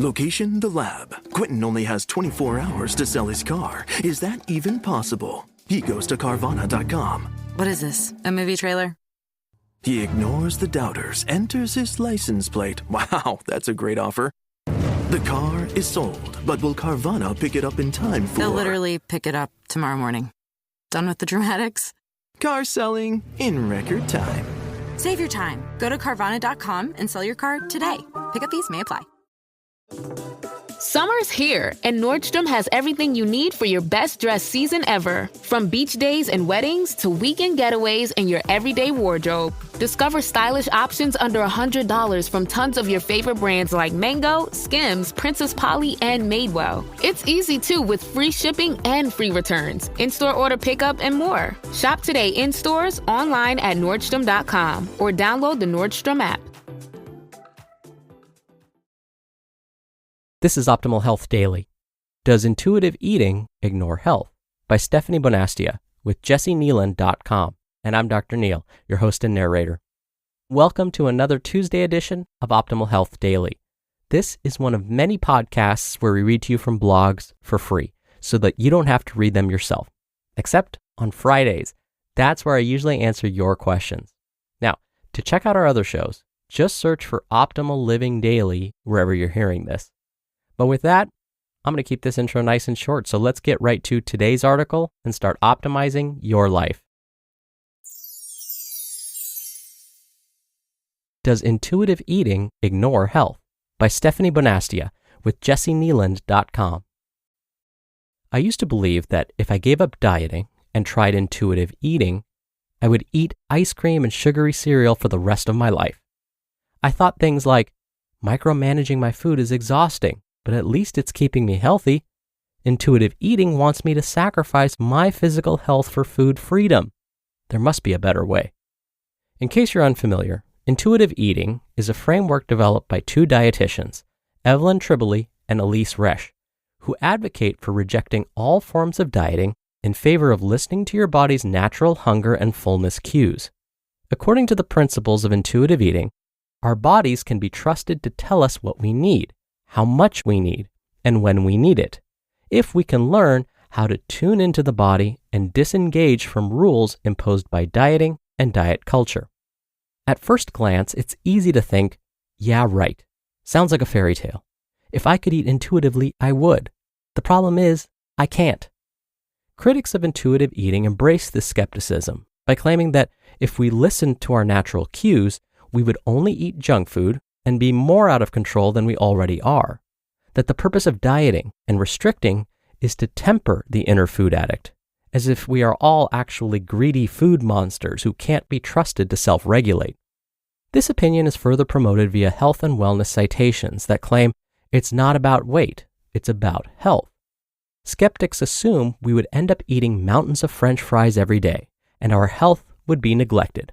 Location, the lab. Quentin only has 24 hours to sell his car. Is that even possible? He goes to Carvana.com. What is this, a movie trailer? He ignores the doubters, enters his license plate. Wow, that's a great offer. The car is sold, but will Carvana pick it up in time for... They'll literally pick it up tomorrow morning. Done with the dramatics? Car selling in record time. Save your time. Go to Carvana.com and sell your car today. Pickup fees may apply. Summer's here, and Nordstrom has everything you need for your best dress season ever. From beach days and weddings to weekend getaways and your everyday wardrobe. Discover stylish options under $100 from tons of your favorite brands like Mango, Skims, Princess Polly, and Madewell. It's easy, too, with free shipping and free returns, in-store order pickup, and more. Shop today in stores, online at Nordstrom.com, or download the Nordstrom app. This is Optimal Health Daily. Does Intuitive Eating Ignore Health? By Stefanie Bonastia with Kneeland.com. And I'm Dr. Neil, your host and narrator. Welcome to another Tuesday edition of Optimal Health Daily. This is one of many podcasts where we read to you from blogs for free so that you don't have to read them yourself. Except on Fridays. That's where I usually answer your questions. Now, to check out our other shows, just search for Optimal Living Daily wherever you're hearing this. But with that, I'm going to keep this intro nice and short, so let's get right to today's article and start optimizing your life. Does Intuitive Eating Ignore Health? By Stefanie Bonastia with Kneeland.com. I used to believe that if I gave up dieting and tried intuitive eating, I would eat ice cream and sugary cereal for the rest of my life. I thought things like, micromanaging my food is exhausting, but at least it's keeping me healthy. Intuitive eating wants me to sacrifice my physical health for food freedom. There must be a better way. In case you're unfamiliar, intuitive eating is a framework developed by two dietitians, Evelyn Tribole and Elise Resch, who advocate for rejecting all forms of dieting in favor of listening to your body's natural hunger and fullness cues. According to the principles of intuitive eating, our bodies can be trusted to tell us what we need, how much we need, and when we need it, if we can learn how to tune into the body and disengage from rules imposed by dieting and diet culture. At first glance, it's easy to think, yeah, right. Sounds like a fairy tale. If I could eat intuitively, I would. The problem is, I can't. Critics of intuitive eating embrace this skepticism by claiming that if we listened to our natural cues, we would only eat junk food and be more out of control than we already are. That the purpose of dieting and restricting is to temper the inner food addict, as if we are all actually greedy food monsters who can't be trusted to self-regulate. This opinion is further promoted via health and wellness citations that claim it's not about weight, it's about health. Skeptics assume we would end up eating mountains of French fries every day, and our health would be neglected,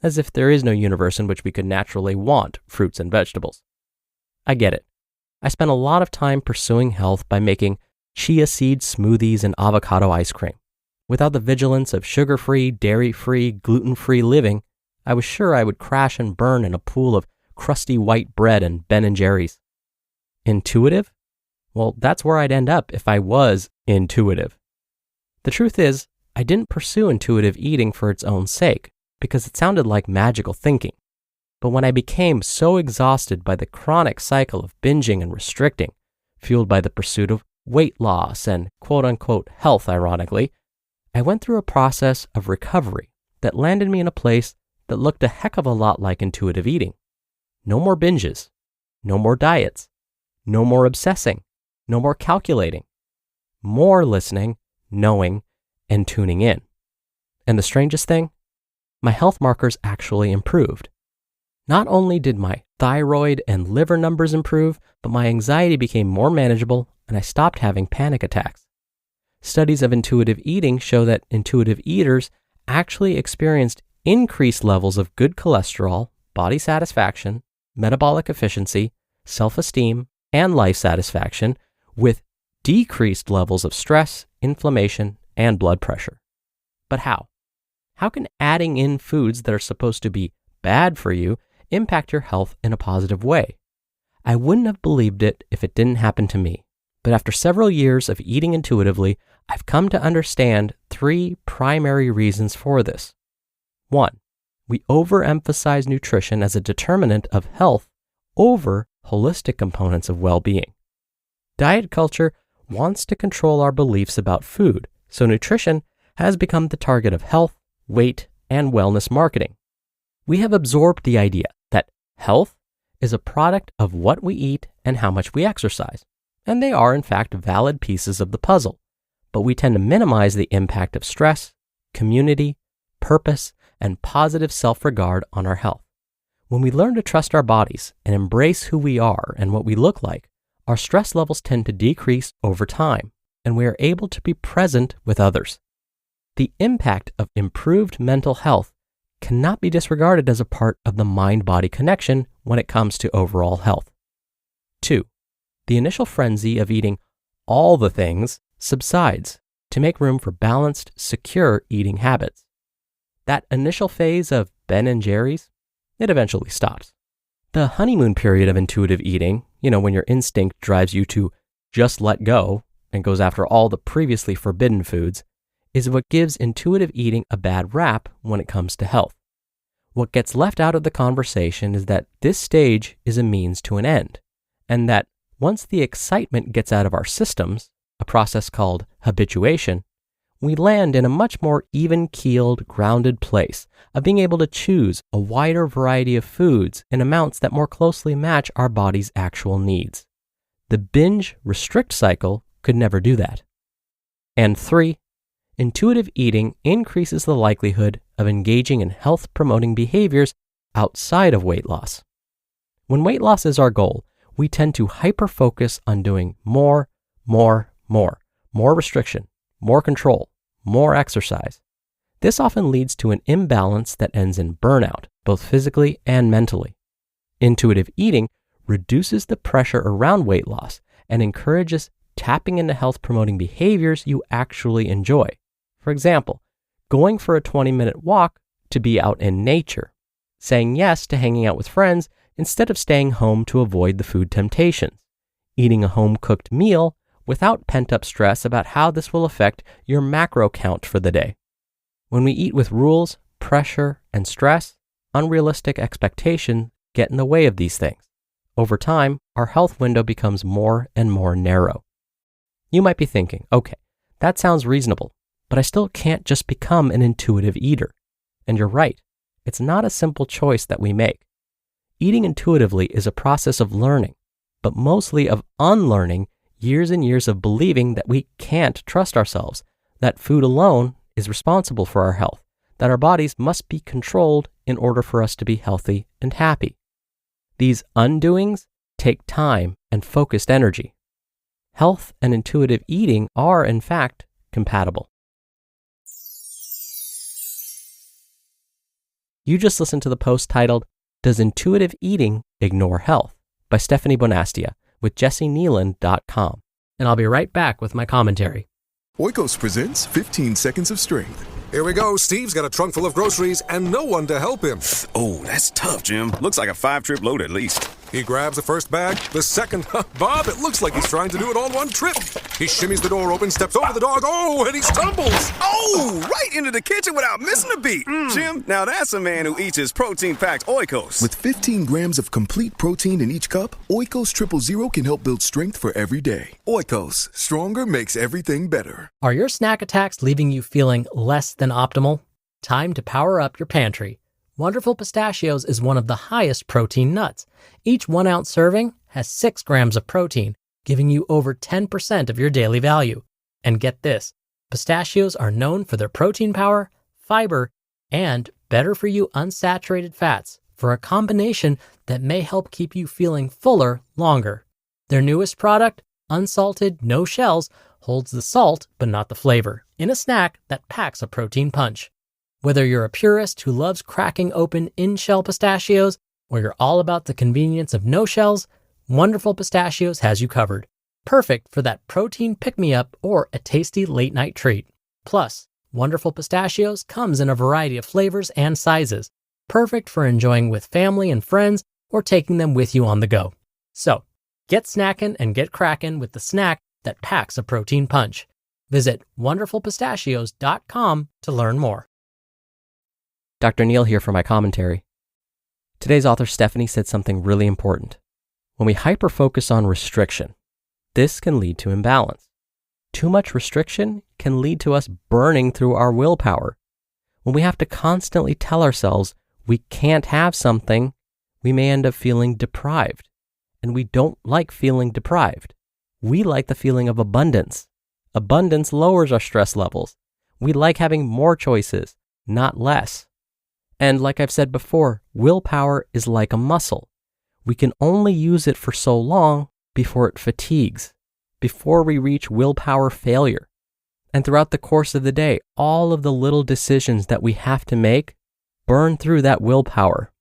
as if there is no universe in which we could naturally want fruits and vegetables. I get it. I spent a lot of time pursuing health by making chia seed smoothies and avocado ice cream. Without the vigilance of sugar-free, dairy-free, gluten-free living, I was sure I would crash and burn in a pool of crusty white bread and Ben & Jerry's. Intuitive? Well, that's where I'd end up if I was intuitive. The truth is, I didn't pursue intuitive eating for its own sake, because it sounded like magical thinking. But when I became so exhausted by the chronic cycle of binging and restricting, fueled by the pursuit of weight loss and quote-unquote health, ironically, I went through a process of recovery that landed me in a place that looked a heck of a lot like intuitive eating. No more binges, no more diets, no more obsessing, no more calculating, more listening, knowing, and tuning in. And the strangest thing? My health markers actually improved. Not only did my thyroid and liver numbers improve, but my anxiety became more manageable and I stopped having panic attacks. Studies of intuitive eating show that intuitive eaters actually experienced increased levels of good cholesterol, body satisfaction, metabolic efficiency, self-esteem, and life satisfaction with decreased levels of stress, inflammation, and blood pressure. But how? How can adding in foods that are supposed to be bad for you impact your health in a positive way? I wouldn't have believed it if it didn't happen to me. But after several years of eating intuitively, I've come to understand 3 primary reasons for this. 1, we overemphasize nutrition as a determinant of health over holistic components of well-being. Diet culture wants to control our beliefs about food, so nutrition has become the target of health, weight, and wellness marketing. We have absorbed the idea that health is a product of what we eat and how much we exercise, and they are in fact valid pieces of the puzzle, but we tend to minimize the impact of stress, community, purpose, and positive self-regard on our health. When we learn to trust our bodies and embrace who we are and what we look like, our stress levels tend to decrease over time, and we are able to be present with others. The impact of improved mental health cannot be disregarded as a part of the mind-body connection when it comes to overall health. 2, the initial frenzy of eating all the things subsides to make room for balanced, secure eating habits. That initial phase of Ben and Jerry's, it eventually stops. The honeymoon period of intuitive eating, when your instinct drives you to just let go and goes after all the previously forbidden foods, is what gives intuitive eating a bad rap when it comes to health. What gets left out of the conversation is that this stage is a means to an end, and that once the excitement gets out of our systems, a process called habituation, we land in a much more even-keeled, grounded place of being able to choose a wider variety of foods in amounts that more closely match our body's actual needs. The binge-restrict cycle could never do that. And 3, intuitive eating increases the likelihood of engaging in health-promoting behaviors outside of weight loss. When weight loss is our goal, we tend to hyper-focus on doing more restriction, more control, more exercise. This often leads to an imbalance that ends in burnout, both physically and mentally. Intuitive eating reduces the pressure around weight loss and encourages tapping into health-promoting behaviors you actually enjoy. For example, going for a 20-minute walk to be out in nature, saying yes to hanging out with friends instead of staying home to avoid the food temptations, eating a home-cooked meal without pent-up stress about how this will affect your macro count for the day. When we eat with rules, pressure, and stress, unrealistic expectations get in the way of these things. Over time, our health window becomes more and more narrow. You might be thinking, okay, that sounds reasonable, but I still can't just become an intuitive eater. And you're right, it's not a simple choice that we make. Eating intuitively is a process of learning, but mostly of unlearning years and years of believing that we can't trust ourselves, that food alone is responsible for our health, that our bodies must be controlled in order for us to be healthy and happy. These undoings take time and focused energy. Health and intuitive eating are, in fact, compatible. You just listened to the post titled, "Does Intuitive Eating Ignore Health?" by Stefanie Bonastia with JessiKneeland.com. And I'll be right back with my commentary. Oikos presents 15 Seconds of Strength. Here we go. Steve's got a trunk full of groceries and no one to help him. Oh, that's tough, Jim. Looks like a 5-trip load at least. He grabs the first bag, the second. Bob, it looks like he's trying to do it all in one trip. He shimmies the door open, steps over the dog, and he stumbles. Oh, right into the kitchen without missing a beat. Jim, now that's a man who eats his protein-packed Oikos. With 15 grams of complete protein in each cup, Oikos Triple Zero can help build strength for every day. Oikos, stronger makes everything better. Are your snack attacks leaving you feeling less than optimal? Time to power up your pantry. Wonderful Pistachios is one of the highest protein nuts. Each 1 ounce serving has 6 grams of protein, giving you over 10% of your daily value. And get this, pistachios are known for their protein power, fiber, and better for you unsaturated fats for a combination that may help keep you feeling fuller longer. Their newest product, unsalted, no shells, holds the salt but not the flavor in a snack that packs a protein punch. Whether you're a purist who loves cracking open in-shell pistachios or you're all about the convenience of no shells, Wonderful Pistachios has you covered. Perfect for that protein pick-me-up or a tasty late-night treat. Plus, Wonderful Pistachios comes in a variety of flavors and sizes, perfect for enjoying with family and friends or taking them with you on the go. So, get snacking and get cracking with the snack that packs a protein punch. Visit wonderfulpistachios.com to learn more. Dr. Neil here for my commentary. Today's author Stefanie said something really important. When we hyper-focus on restriction, this can lead to imbalance. Too much restriction can lead to us burning through our willpower. When we have to constantly tell ourselves we can't have something, we may end up feeling deprived. And we don't like feeling deprived. We like the feeling of abundance. Abundance lowers our stress levels. We like having more choices, not less. And like I've said before, willpower is like a muscle. We can only use it for so long before it fatigues, before we reach willpower failure. And throughout the course of the day, all of the little decisions that we have to make burn through that willpower.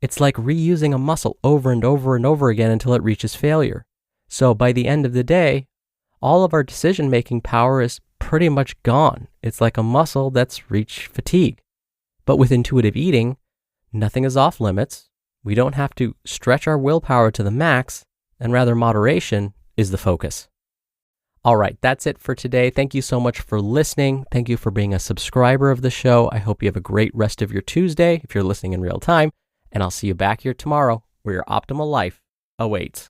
It's like reusing a muscle over and over and over again until it reaches failure. So by the end of the day, all of our decision-making power is pretty much gone. It's like a muscle that's reached fatigue. But with intuitive eating, nothing is off limits. We don't have to stretch our willpower to the max, and rather moderation is the focus. All right, that's it for today. Thank you so much for listening. Thank you for being a subscriber of the show. I hope you have a great rest of your Tuesday if you're listening in real time, and I'll see you back here tomorrow where your optimal life awaits.